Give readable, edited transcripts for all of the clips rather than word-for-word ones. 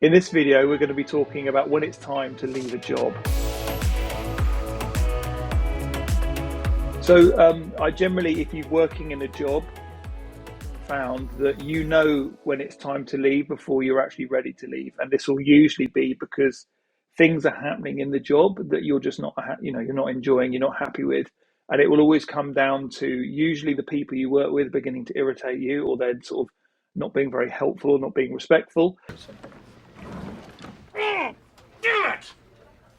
In this video, we're going to be talking about when it's time to leave a job. So I generally, if you're working in a job, found that you know when it's time to leave before you're actually ready to leave. And this will usually be because things are happening in the job that you're just not, you're not enjoying, you're not happy with. And it will always come down to usually the people you work with beginning to irritate you, or they're sort of not being very helpful or not being respectful. Damn it!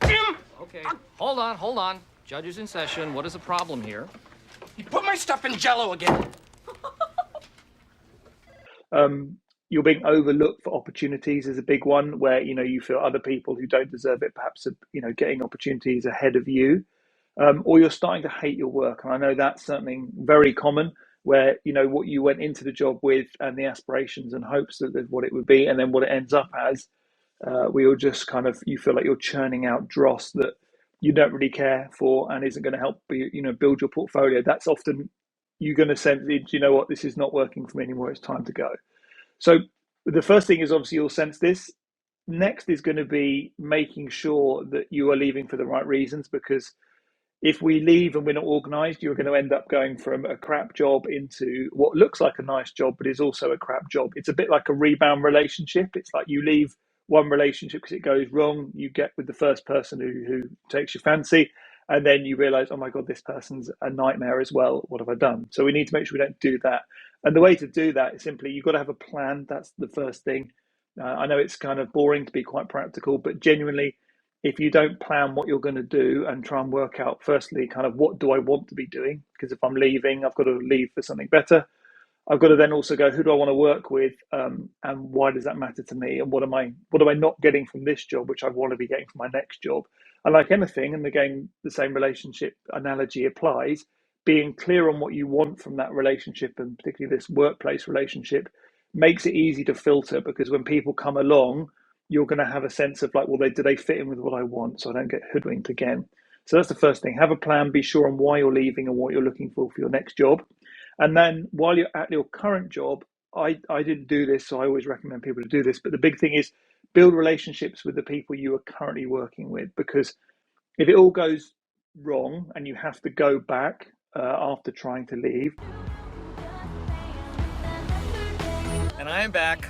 Jim! Okay, hold on. Judge is in session. What is the problem here? You put my stuff in Jell-O again. You're being overlooked for opportunities is a big one where you feel other people who don't deserve it perhaps are getting opportunities ahead of you, or you're starting to hate your work. And I know that's something very common where what you went into the job with and the aspirations and hopes that what it would be, and then what it ends up as, we all just kind of, you feel like you're churning out dross that you don't really care for and isn't going to help you build your portfolio. That's often you're going to sense, what, this is not working for me anymore, it's time to go. So the first thing is obviously you'll sense this. Next is going to be making sure that you are leaving for the right reasons, because if we leave and we're not organized, you're going to end up going from a crap job into what looks like a nice job, but is also a crap job. It's a bit like a rebound relationship. It's like you leave one relationship because it goes wrong. You get with the first person who takes your fancy, and then you realize, oh my God, this person's a nightmare as well. What have I done? So we need to make sure we don't do that. And the way to do that is simply, you've got to have a plan. That's the first thing. I know it's kind of boring to be quite practical, but genuinely, if you don't plan what you're going to do and try and work out, firstly, kind of what do I want to be doing? Because if I'm leaving, I've got to leave for something better. I've got to then also go, who do I want to work with, and why does that matter to me? And what am I not getting from this job, which I want to be getting from my next job? And like anything, and again, the same relationship analogy applies. Being clear on what you want from that relationship, and particularly this workplace relationship, makes it easy to filter, because when people come along, you're going to have a sense of like, well, do they fit in with what I want, so I don't get hoodwinked again. So that's the first thing. Have a plan, be sure on why you're leaving and what you're looking for your next job. And then while you're at your current job, I didn't do this, so I always recommend people to do this. But the big thing is build relationships with the people you are currently working with, because if it all goes wrong and you have to go back after trying to leave. And I am back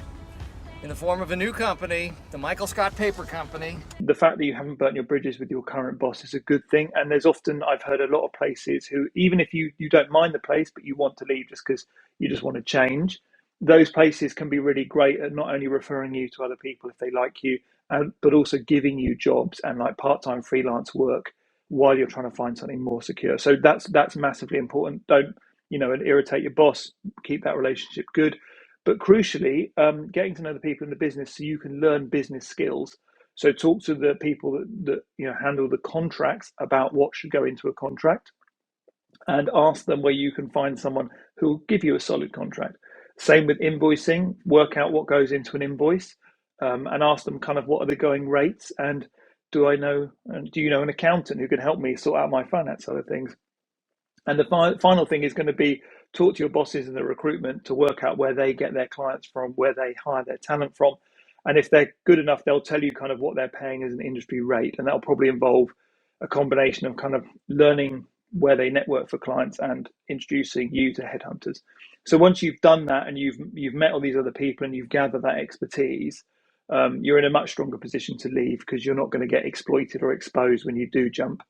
in the form of a new company, the Michael Scott Paper Company. The fact that you haven't burnt your bridges with your current boss is a good thing. And there's often, I've heard a lot of places who, even if you don't mind the place, but you want to leave just because you just want to change, those places can be really great at not only referring you to other people if they like you, but also giving you jobs and like part-time freelance work while you're trying to find something more secure. So that's massively important. Don't, and irritate your boss, keep that relationship good. But crucially, getting to know the people in the business so you can learn business skills. So talk to the people that handle the contracts about what should go into a contract, and ask them where you can find someone who will give you a solid contract. Same with invoicing, work out what goes into an invoice, and ask them kind of what are the going rates, and do you know an accountant who can help me sort out my finance side of things. And the final thing is going to be talk to your bosses in the recruitment to work out where they get their clients from, where they hire their talent from. And if they're good enough, they'll tell you kind of what they're paying as an industry rate. And that'll probably involve a combination of kind of learning where they network for clients and introducing you to headhunters. So once you've done that and you've met all these other people and you've gathered that expertise, you're in a much stronger position to leave, because you're not going to get exploited or exposed when you do jump.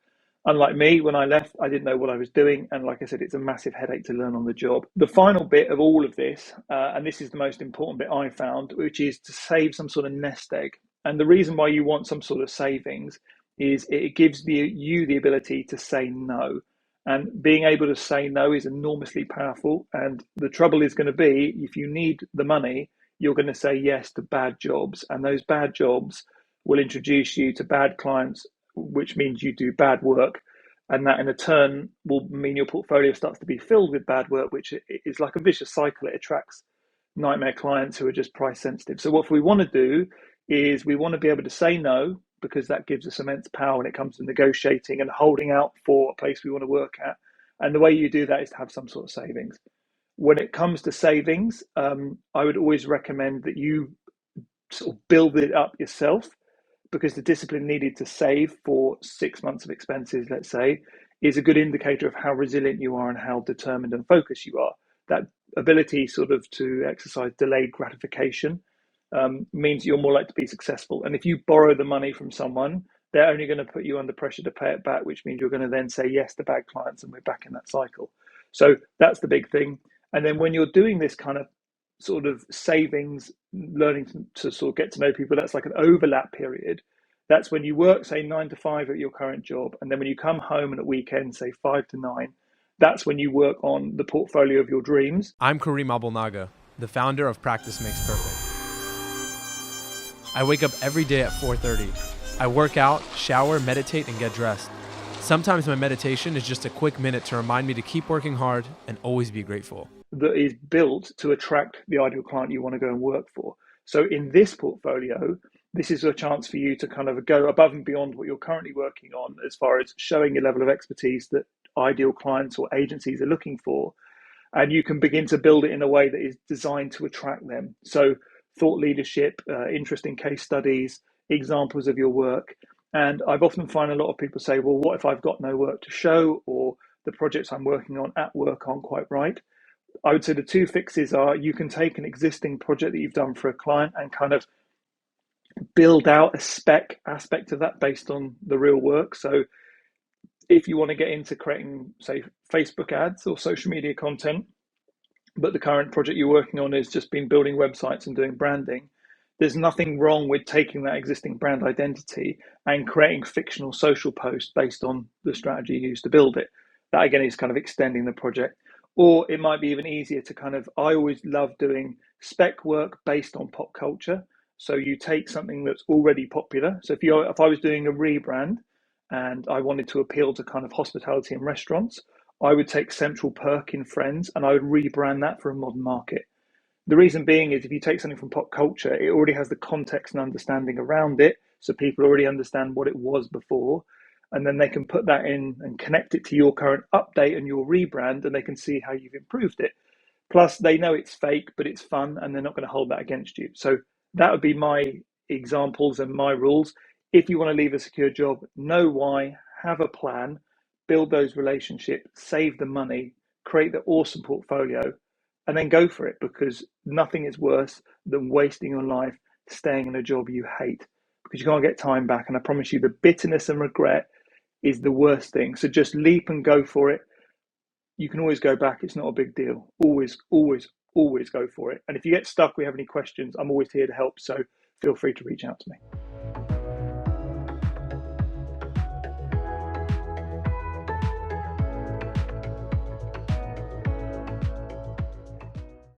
Unlike me, when I left, I didn't know what I was doing. And like I said, it's a massive headache to learn on the job. The final bit of all of this, and this is the most important bit I found, which is to save some sort of nest egg. And the reason why you want some sort of savings is it gives you the ability to say no. And being able to say no is enormously powerful. And the trouble is going to be, if you need the money, you're going to say yes to bad jobs. And those bad jobs will introduce you to bad clients, which means you do bad work. And that in a turn will mean your portfolio starts to be filled with bad work, which is like a vicious cycle. It attracts nightmare clients who are just price sensitive. So what we want to do is we want to be able to say no, because that gives us immense power when it comes to negotiating and holding out for a place we want to work at. And the way you do that is to have some sort of savings. When it comes to savings, I would always recommend that you sort of build it up yourself, because the discipline needed to save for 6 months of expenses, let's say, is a good indicator of how resilient you are and how determined and focused you are. That ability sort of to exercise delayed gratification means you're more likely to be successful. And if you borrow the money from someone, they're only going to put you under pressure to pay it back, which means you're going to then say yes to bad clients, and we're back in that cycle. So that's the big thing. And then when you're doing this kind of sort of savings, learning to sort of get to know people, that's like an overlap period. That's when you work, say, 9 to 5 at your current job. And then when you come home and at weekends, say 5 to 9, that's when you work on the portfolio of your dreams. I'm Kareem Abulnaga, the founder of Practice Makes Perfect. I wake up every day at 4:30. I work out, shower, meditate, and get dressed. Sometimes my meditation is just a quick minute to remind me to keep working hard and always be grateful. That is built to attract the ideal client you want to go and work for. So in this portfolio, this is a chance for you to kind of go above and beyond what you're currently working on as far as showing your level of expertise that ideal clients or agencies are looking for. And you can begin to build it in a way that is designed to attract them. So thought leadership, interesting case studies, examples of your work. And I've often find a lot of people say, well, what if I've got no work to show, or the projects I'm working on at work aren't quite right? I would say the two fixes are you can take an existing project that you've done for a client and kind of build out a spec aspect of that based on the real work. So if you want to get into creating, say, Facebook ads or social media content, but the current project you're working on is just been building websites and doing branding, there's nothing wrong with taking that existing brand identity and creating fictional social posts based on the strategy you used to build it. That again is kind of extending the project. Or it might be even easier to kind of, I always love doing spec work based on pop culture. So you take something that's already popular. So if I was doing a rebrand and I wanted to appeal to kind of hospitality and restaurants, I would take Central Perk in Friends and I would rebrand that for a modern market. The reason being is if you take something from pop culture, it already has the context and understanding around it. So people already understand what it was before. And then they can put that in and connect it to your current update and your rebrand, and they can see how you've improved it. Plus, they know it's fake, but it's fun, and they're not going to hold that against you. So that would be my examples and my rules. If you want to leave a secure job, know why, have a plan, build those relationships, save the money, create the awesome portfolio, and then go for it, because nothing is worse than wasting your life staying in a job you hate, because you can't get time back. And I promise you, the bitterness and regret is the worst thing. So just leap and go for it. You can always go back. It's not a big deal. Always, always, always go for it. And if you get stuck or you have any questions, I'm always here to help. So feel free to reach out to me.